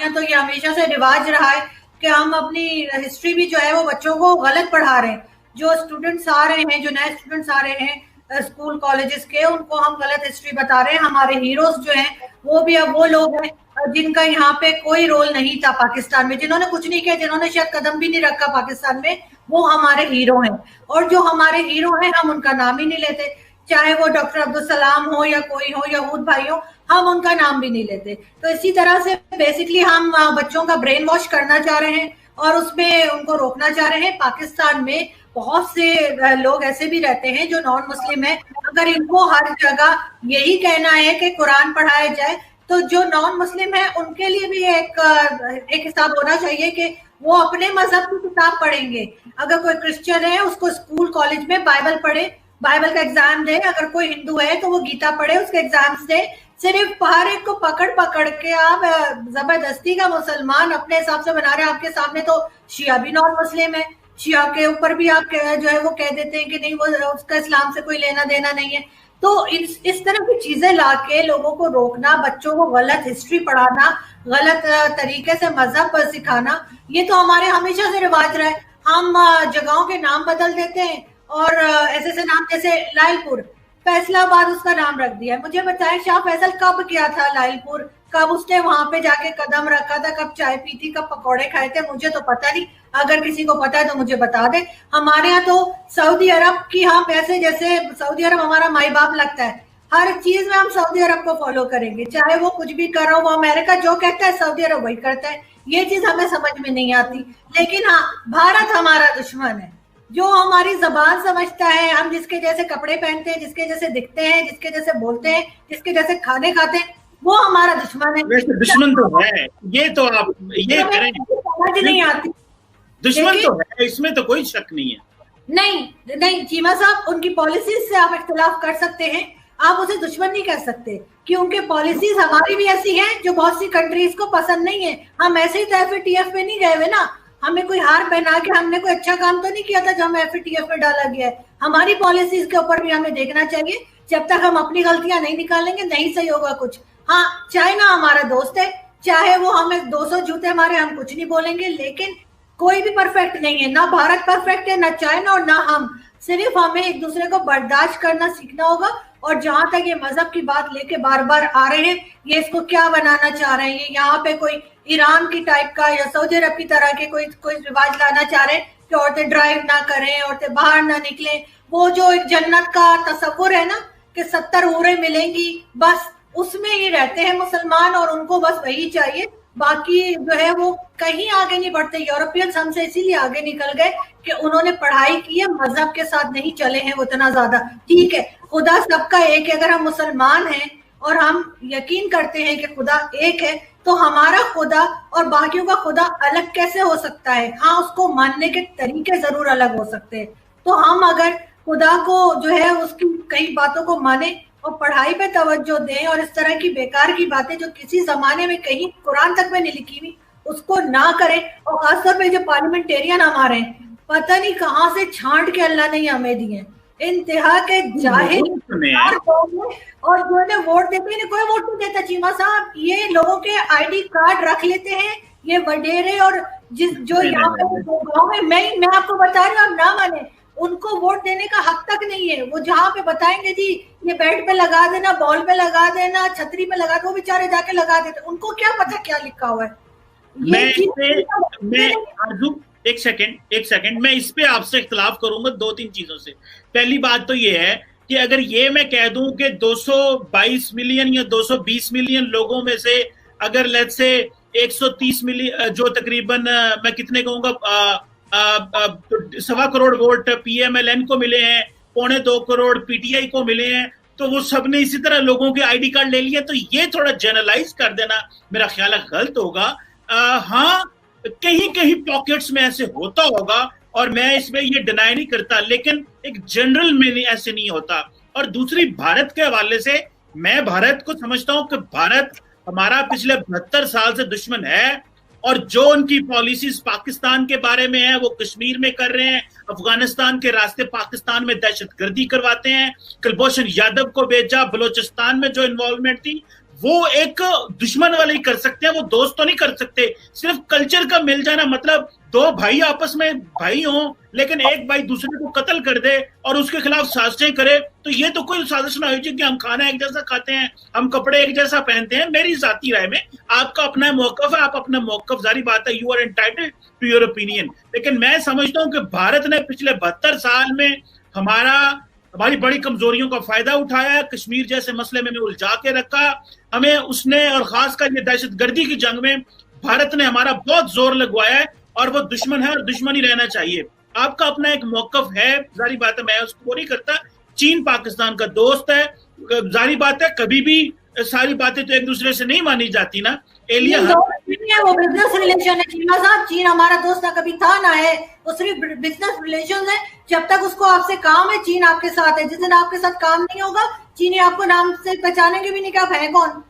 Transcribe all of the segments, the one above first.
यहाँ तो ये हमेशा से रिवाज रहा है कि हम अपनी हिस्ट्री भी जो है वो बच्चों को गलत पढ़ा रहे हैं। जो स्टूडेंट्स आ रहे हैं, जो नए स्टूडेंट्स आ रहे हैं स्कूल कॉलेजेस के, उनको हम गलत हिस्ट्री बता रहे हैं। हमारे हीरोज जो हैं वो भी अब वो लोग हैं जिनका यहाँ पे कोई रोल नहीं था पाकिस्तान में, जिन्होंने कुछ नहीं किया, जिन्होंने शायद कदम भी नहीं रखा पाकिस्तान में, वो हमारे हीरो हैं। और जो हमारे हीरो हैं हम उनका नाम ही नहीं लेते, चाहे वो डॉक्टर अब्दुल सलाम हो या कोई हो, यहूद भाई हो, हम उनका नाम भी नहीं लेते। तो इसी तरह से बेसिकली हम बच्चों का ब्रेन वॉश करना चाह रहे हैं और उसमें उनको रोकना चाह रहे हैं। पाकिस्तान में बहुत से लोग ऐसे भी रहते हैं जो नॉन मुस्लिम है। अगर इनको हर जगह यही कहना है कि कुरान पढ़ाया जाए, तो जो नॉन मुस्लिम है उनके लिए भी एक हिसाब होना चाहिए कि वो अपने मजहब की किताब पढ़ेंगे। अगर कोई क्रिश्चियन है उसको स्कूल कॉलेज में बाइबल पढ़े, बाइबल का एग्जाम दे। अगर कोई हिंदू है तो वो गीता पढ़े, उसके एग्जाम्स दे। सिर्फ हर एक को पकड़ पकड़ के आप जबरदस्ती का मुसलमान अपने हिसाब से बना रहे हैं। आपके सामने तो शिया भी नॉन मुस्लिम है, शिया के ऊपर भी आप जो है वो कह देते हैं कि नहीं, वो उसका इस्लाम से कोई लेना देना नहीं है। तो इस तरह की चीजें लाके लोगों को रोकना, बच्चों को गलत हिस्ट्री पढ़ाना, गलत तरीके से मजहब पर सिखाना, ये तो हमारे हमेशा से रिवाज रहा है। हम जगहों के नाम बदल देते हैं और ऐसे ऐसे नाम, जैसे लाइलपुर, फैसलाबाद उसका नाम रख दिया है। मुझे बताएं शाह फैसल कब गया था लाइलपुर, कब उसने वहां पे जाके कदम रखा था, कब चाय पी थी, कब पकौड़े खाए थे, मुझे तो पता नहीं। अगर किसी को पता है तो मुझे बता दे। हमारे यहाँ तो सऊदी अरब की, हम ऐसे जैसे सऊदी अरब हमारा माई बाप लगता है, हर चीज में हम सऊदी अरब को फॉलो करेंगे, चाहे वो कुछ भी कर रहा हो। वो अमेरिका जो कहता है सऊदी अरब वही करता है। ये चीज हमें समझ में नहीं आती। लेकिन हाँ, भारत हमारा दुश्मन है, जो हमारी जबान समझता है, हम जिसके जैसे कपड़े पहनते हैं, जिसके जैसे दिखते हैं, जिसके जैसे बोलते हैं, जिसके जैसे खाने खाते हैं, वो हमारा दुश्मन है। वैसे दुश्मन तो है, ये तो आप ये करें, समझ नहीं आती। दुश्मन तो है, इसमें तो कोई शक नहीं है। नहीं नहीं चीमा साहब, उनकी पॉलिसीज से आप इख्तिलाफ कर सकते हैं, आप उसे दुश्मन नहीं कह सकते, क्योंकि पॉलिसीज हमारी भी ऐसी हैं जो बहुत सी कंट्रीज को पसंद नहीं है। हम ऐसे ही तो FATF में नहीं गए हुए ना, हमें कोई हार पहना के हमने कोई अच्छा काम तो नहीं किया था जो हमें FATF में डाला गया है। हमारी पॉलिसीज के ऊपर भी हमें देखना चाहिए। जब तक हम अपनी गलतियां नहीं निकालेंगे नहीं सही होगा कुछ। हाँ, चाइना हमारा दोस्त है, चाहे वो हमें 200 जूते मारे, हम कुछ नहीं बोलेंगे, लेकिन कोई भी परफेक्ट नहीं है, ना भारत परफेक्ट है, ना चाइना और ना हम। सिर्फ हमें एक दूसरे को बर्दाश्त करना सीखना होगा। और जहां तक ये मजहब की बात लेके बार बार आ रहे हैं, ये इसको क्या बनाना चाह रहे हैं, ये यहाँ पे कोई ईरान की टाइप का या सऊदी अरब की तरह के कोई रिवाज लाना चाह रहे हैं कि औरतें ड्राइव ना करें, औरतें बाहर ना निकलें। वो जो एक जन्नत का तस्वुर है ना कि 70 हूरें मिलेंगी, बस उसमें ही रहते हैं मुसलमान और उनको बस वही चाहिए। बाकी जो है वो कहीं आगे नहीं बढ़ते। यूरोपियंस हमसे इसीलिए आगे निकल गए कि उन्होंने पढ़ाई की है, मजहब के साथ नहीं चले हैं वो इतना ज्यादा। ठीक है, खुदा सबका एक है। अगर हम मुसलमान हैं और हम यकीन करते हैं कि खुदा एक है, तो हमारा खुदा और बाकियों का खुदा अलग कैसे हो सकता है? हाँ, उसको मानने के तरीके जरूर अलग हो सकते हैं। तो हम अगर खुदा को जो है उसकी कई बातों को माने और पढ़ाई पे तवज्जो दें और इस तरह की बेकार की बातें जो किसी जमाने में कहीं कुरान तक में नहीं लिखी हुई उसको ना करें। और खासतौर पे जो पार्लियामेंटेरियन हमारे हैं, पता नहीं कहाँ से छांट के अल्लाह ने हमें दिए, इंतहा के जाहिल और जो ने वोट देते हैं, कोई वोट नहीं देता चीमा साहब। ये लोगों के ID कार्ड रख लेते हैं ये वडेरे, और जो यहाँ पे गाँव में, मैं आपको बता रही हूँ, आप ना माने, उनको वोट देने का हक तक नहीं है। वो जहाँ पे बताएंगे जी ये बेड पे लगा देना, बॉल पे लगा देना, छतरी पे लगा दो, बेचारे जाके लगा देते। उनको क्या पता क्या लिखा हुआ है। मैं आरजू एक सेकंड मैं इस पे आपसे इख्तिलाफ करूंगा 2-3 चीजों से। पहली बात तो ये है कि अगर ये मैं कह दूं कि 222 मिलियन या 220 मिलियन लोगों में से अगर लेट्स से 130 मिलियन, जो तकरीबन मैं कितने कहूंगा 1.25 करोड़ वोट PMLN को मिले हैं, 1.25 करोड़ PTI को मिले हैं, तो वो सब ने इसी तरह लोगों के ID कार्ड ले लिए, तो ये थोड़ा जनरलाइज कर देना मेरा ख्याल है गलत होगा। हाँ, कहीं कहीं पॉकेट्स में ऐसे होता होगा और मैं इसमें ये डिनाई नहीं करता, लेकिन एक जनरल में ऐसे नहीं होता। और दूसरी, भारत के हवाले से मैं भारत को समझता हूं कि भारत हमारा पिछले 72 साल से दुश्मन है, और जो उनकी पॉलिसीज पाकिस्तान के बारे में है वो कश्मीर में कर रहे हैं, अफगानिस्तान के रास्ते पाकिस्तान में दहशतगर्दी करवाते हैं, कुलभूषण यादव को भेजा, बलोचिस्तान में जो इन्वॉल्वमेंट थी वो एक दुश्मन वाले ही कर सकते हैं, वो दोस्त तो नहीं कर सकते। सिर्फ कल्चर का मिल जाना, मतलब दो भाई आपस में भाई हों लेकिन एक भाई दूसरे को कत्ल कर दे और उसके खिलाफ साजिशें करे, तो ये तो कोई साजिश ना हो कि हम खाना एक जैसा खाते हैं, हम कपड़े एक जैसा पहनते हैं। मेरी जाती राय में, आपका अपना मौकफ है, आप अपना मौकफ, जारी बात है, you are entitled to your opinion. लेकिन मैं समझता हूं कि भारत ने पिछले 72 साल में हमारी बड़ी कमजोरियों का फायदा उठाया, कश्मीर जैसे मसले में उलझा के रखा हमें उसने, और खासकर ये दहशतगर्दी की जंग में भारत ने हमारा बहुत जोर लगवाया है, और वो दुश्मन है और दुश्मन ही रहना चाहिए। आपका अपना एक मौकफ है, जारी बात है, मैं उसको नहीं करता। चीन पाकिस्तान का दोस्त है, जारी बात है, कभी भी सारी बातें तो एक दूसरे से नहीं मानी जाती ना। एलिया वो बिजनेस रिलेशन है चीना साहब, चीन हमारा दोस्त ना कभी था ना है, वो सिर्फ बिजनेस रिलेशन है। जब तक उसको आपसे काम है, चीन आपके साथ है। जिस दिन आपके साथ काम नहीं होगा, चीनी आपको नाम से पहचानेंगे भी नहीं कि आप हैं कौन।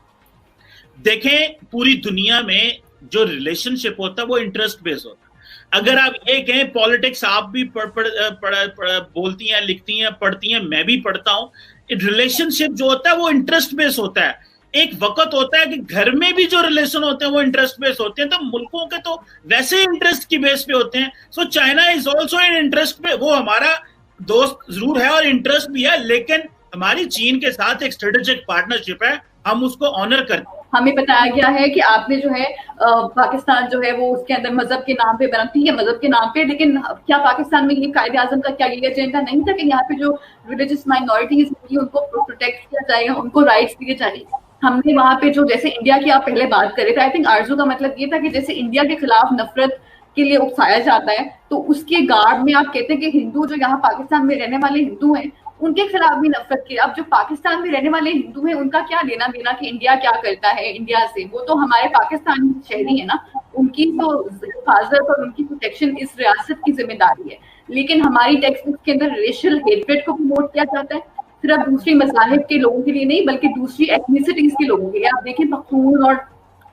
देखें, पूरी दुनिया में जो रिलेशनशिप होता है वो इंटरेस्ट बेस्ड होता है। अगर आप ये कहें पॉलिटिक्स, आप भी बोलती हैं, लिखती हैं, पढ़ती हैं, मैं भी पढ़ता हूं, रिलेशनशिप जो होता है वो इंटरेस्ट बेस्ड होता है। एक वक्त होता है कि घर में भी जो रिलेशन होते हैं वो इंटरेस्ट बेस्ड होते हैं, तो मुल्कों के तो वैसे इंटरेस्ट की बेस पे होते हैं। So China is also in interest पे, वो हमारा दोस्त जरूर है और इंटरेस्ट भी है, लेकिन हमारी चीन के साथ एक स्ट्रेटेजिक पार्टनरशिप है, हम उसको ऑनर करते हैं। हमें बताया गया है कि आपने जो है पाकिस्तान जो है वो उसके अंदर मजहब के नाम पे बनाती है, मजहब के नाम पे, लेकिन क्या पाकिस्तान में ये कायदे आजम का क्या ये एजेंडा नहीं था कि यहाँ पे जो रिलीजियस माइनॉरिटीज होंगी उनको प्रोटेक्ट किया जाएगा, उनको राइट्स दिए जाएंगे। हमने वहां पे जो, जैसे इंडिया की आप पहले बात कर रहे थे, आई थिंक आरजू का मतलब ये था कि जैसे इंडिया के खिलाफ नफरत के लिए उकसाया जाता है, तो उसके गार्ड में आप कहते हैं कि हिंदू जो यहाँ पाकिस्तान में रहने वाले हिंदू हैं उनके खिलाफ भी नफरत की। अब जो पाकिस्तान में रहने वाले हिंदू हैं उनका क्या लेना देना कि इंडिया क्या करता है इंडिया से, वो तो हमारे पाकिस्तान शहरी है ना, उनकी तो हिफाजत और उनकी प्रोटेक्शन इस रियासत की जिम्मेदारी है। लेकिन हमारी टेक्स्ट बुक के अंदर रेशियल हेट्रेड को प्रमोट किया जाता है, सिर्फ दूसरी मज़ाहिब के लोगों के लिए नहीं बल्कि दूसरी एथनिसिटीज के लोगों के लिए। आप देखें पख्तून और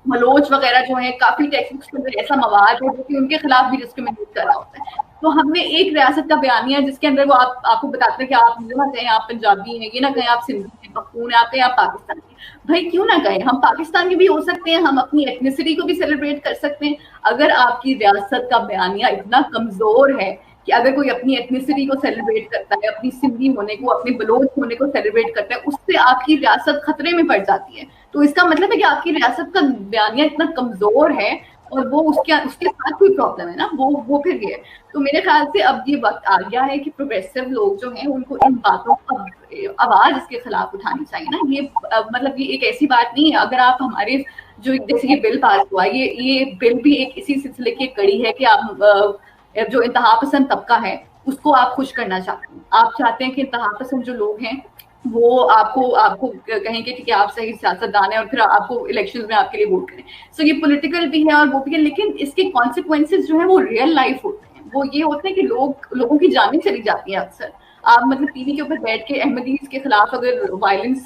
मलोच वगैरह जो है, काफी टेक्स्ट बुक्स के अंदर ऐसा मवाद है जो कि उनके खिलाफ भी डिस्क्रिमिनेट कर रहा होता है। तो हमने एक रियासत का बयानिया जिसके अंदर वो आपको बताते हैं कि आप ना कहें आप पंजाबी हैं, ये ना कहें आप सिंधी हैं, पख्तून है, आप कहें आप पाकिस्तानी हैं। भाई क्यों ना कहें, हम पाकिस्तान के भी हो सकते हैं, हम अपनी एथनिसिटी को भी सेलिब्रेट कर सकते हैं। अगर आपकी रियासत का बयानिया इतना कमजोर है कि अगर कोई अपनी एथनिसिटी को सेलिब्रेट करता है, अपनी सिंधी होने को, अपने बलोच होने को सेलिब्रेट करता है, उससे आपकी रियासत खतरे में पड़ जाती है। तो इसका मतलब है कि आपकी रियासत का बयानिया इतना कमजोर है और वो उसके साथ कोई प्रॉब्लम है ना, वो फिर ये। तो मेरे ख्याल से अब ये वक्त आ गया है कि प्रोग्रेसिव लोग जो हैं उनको इन बातों पर आवाज इसके खिलाफ उठानी चाहिए ना। ये मतलब ये एक ऐसी बात नहीं है। अगर आप हमारे जो जैसे ये बिल पास हुआ, ये बिल भी एक इसी सिलसिले की कड़ी है कि आप जो इंतहा पसंद तबका है उसको आप खुश करना चाहते हैं। आप चाहते हैं कि इंतहा पसंद जो लोग हैं वो आपको कहेंगे कि आप सही सियासतदान है और फिर आपको इलेक्शंस में आपके लिए वोट करें। सो ये पॉलिटिकल भी है और वो भी है, लेकिन इसके कॉन्सिक्वेंसेस जो है वो रियल लाइफ होते हैं। वो ये होते हैं कि लोगों की जानें चली जाती हैं अक्सर। आप मतलब टीवी के ऊपर बैठ के अहमदीज के खिलाफ अगर वायलेंस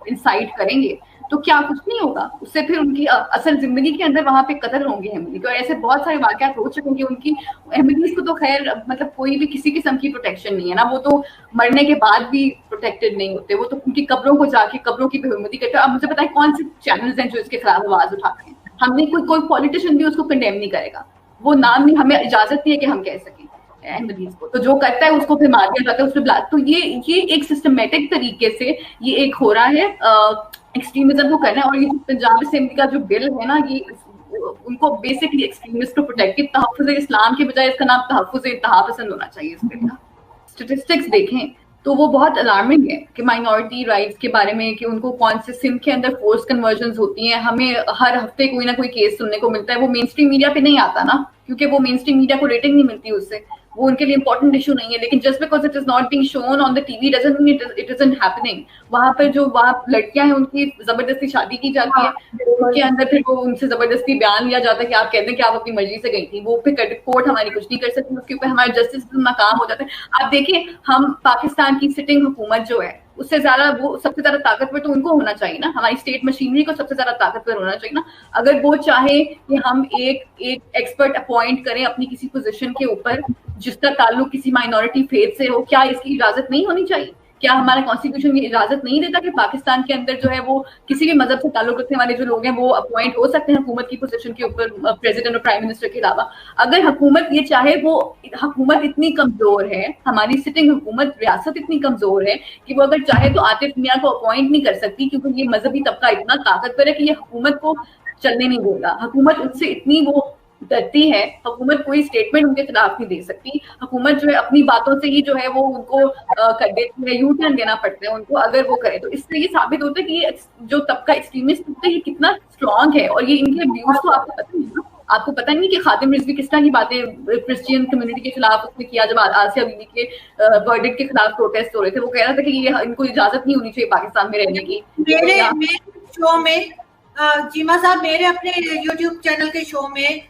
इंसाइट करेंगे तो क्या कुछ नहीं होगा, उससे फिर उनकी असल जिंदगी के अंदर वहां पे कत्ल होंगे अहमदी के। और ऐसे बहुत सारे वाकयात हो चुके हैं कि उनकी अहमदीज को तो खैर मतलब कोई भी किसी किस्म की प्रोटेक्शन नहीं है ना, वो तो मरने के बाद भी प्रोटेक्टेड नहीं होते, वो तो उनकी कब्रों को जाके कब्रों की बेहरमती करते हैं। अब मुझे पता है कौन से चैनल्स हैं जो इसके खिलाफ आवाज उठाते हैं। हमने कोई पॉलिटिशियन भी उसको कंडेम नहीं करेगा, वो नाम नहीं, हमें इजाजत नहीं है कि हम कह सकें अहमदीज को, तो जो करता है उसको फिर मार दिया जाता है, उससे ब्लास्ट। तो ये एक सिस्टमेटिक तरीके से ये एक हो रहा है एक्सट्रीमिज्म को करना है। और ये पंजाब असेंबली का जो बिल है ना, ये उनको बेसिकली एक्सट्रीमिस्ट को प्रोटेक्टिव तहफ़्फ़ुज़ इस्लाम के बजाय इसका नाम तहफ़्फ़ुज़ इंतहा पसंद होना चाहिए इस बिल का। स्टेटिस्टिक्स देखें तो वो बहुत अलार्मिंग है कि माइनॉरिटी राइट्स के बारे में कि उनको कौन से सिंध के अंदर फोर्स कन्वर्जन्स होती हैं। हमें हर हफ्ते कोई ना कोई केस सुनने को मिलता है, वो मेन स्ट्रीम मीडिया पे नहीं आता ना, क्योंकि वो मेन स्ट्रीम मीडिया को रेटिंग नहीं मिलती उससे, वो उनके लिए इंपॉर्टेंट इशू नहीं है। लेकिन just because it is not being shown on the TV doesn't mean it isn't happening. वहां पर जो वहां लड़कियां हैं उनकी जबरदस्ती शादी की जाती है, उनके अंदर फिर वो उनसे जबरदस्ती बयान लिया जाता है कि आप कहते हैं कि आप अपनी मर्जी से गई थी, वो फिर कोर्ट हमारी कुछ नहीं कर सकती, उसके ऊपर हमारा जस्टिस नाकाम हो जाता है। आप देखिए, हम पाकिस्तान की सिटिंग हुकूमत जो है उससे ज्यादा वो सबसे ज्यादा ताकतवर तो उनको होना चाहिए ना, हमारी स्टेट मशीनरी को सबसे ज्यादा ताकतवर होना चाहिए ना। अगर वो चाहे कि हम एक एक्सपर्ट अपॉइंट करें अपनी किसी पोजीशन के ऊपर जिसका ताल्लुक किसी माइनॉरिटी फेथ से हो, क्या इसकी इजाजत नहीं होनी चाहिए? क्या हमारा कॉन्स्टिट्यूशन ये इजाजत नहीं देता कि पाकिस्तान के अंदर जो है वो किसी भी मजहब से ताल्लुक रखने वाले जो लोग हैं वो अपॉइंट हो सकते हैं हुकूमत की पोजीशन के ऊपर, प्रेसिडेंट और प्राइम मिनिस्टर के अलावा? अगर हुकूमत ये चाहे, वो हुकूमत इतनी कमजोर है, हमारी सिटिंग हुकूमत रियासत इतनी कमजोर है कि वो अगर चाहे तो आतिफ मियां को अपॉइंट नहीं कर सकती, क्योंकि ये मजहबी तबका इतना ताकतवर है कि ये हुकूमत को चलने नहीं देगा। हुकूमत उनसे इतनी वो डरती है, हुकूमत कोई स्टेटमेंट उनके खिलाफ नहीं दे सकती। हुकूमत जो है अपनी बातों से ही जो है वो उनको कर देती है, यू टर्न देना पड़ता है उनको अगर वो करे। तो इससे ये साबित होता है कि ये जो तबका एक्सट्रीमिस्ट तबका ये कितना स्ट्रांग है। और ये इनके व्यूज तो आपको पता नहीं है, आपको पता नहीं कि खादिम रिजवी किस तरह की बातें क्रिश्चियन कम्युनिटी के खिलाफ उसने किया जब आसिया बीबी के वर्डिक्ट के खिलाफ प्रोटेस्ट हो रहे थे। वो कह रहा था कि ये इनको इजाजत नहीं होनी चाहिए पाकिस्तान में रहने की। मेरे शो में चीमा साहब, मेरे अपने यूट्यूब चैनल के शो में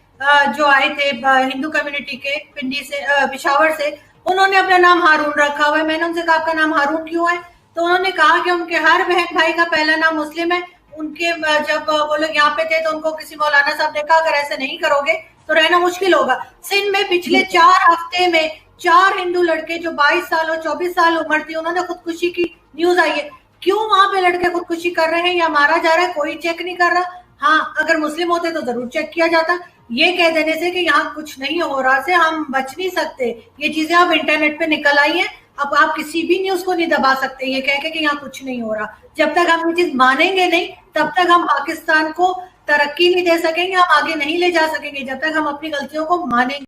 जो आए थे हिंदू कम्युनिटी के पिंडी से, पिशावर से, उन्होंने अपना नाम हारून रखा हुआ है। मैंने उनसे कहा आपका नाम हारून क्यों है? तो उन्होंने कहा कि उनके हर बहन भाई का पहला नाम मुस्लिम है। उनके जब वो लोग यहाँ पे थे तो उनको किसी मौलाना साहब ने कहा अगर ऐसे नहीं करोगे तो रहना मुश्किल होगा। सिंध में पिछले 4 हफ्ते में 4 हिंदू लड़के जो 22 साल और 24 साल उम्र थी, उन्होंने खुदकुशी की न्यूज आई है। क्यों वहां पे लड़के खुदकुशी कर रहे हैं या मारा जा रहा है, कोई चेक नहीं कर रहा। हाँ, अगर मुस्लिम होते तो जरूर चेक किया जाता। ये कह देने से कि यहाँ कुछ नहीं हो रहा से हम बच नहीं सकते। ये चीजें अब इंटरनेट पे निकल आई है, अब आप किसी भी न्यूज को नहीं दबा सकते ये कह के कि यहाँ कुछ नहीं हो रहा। जब तक हम ये चीज मानेंगे नहीं तब तक हम पाकिस्तान को तरक्की नहीं दे सकेंगे, हम आगे नहीं ले जा सकेंगे जब तक हम अपनी गलतियों को मानेंगे।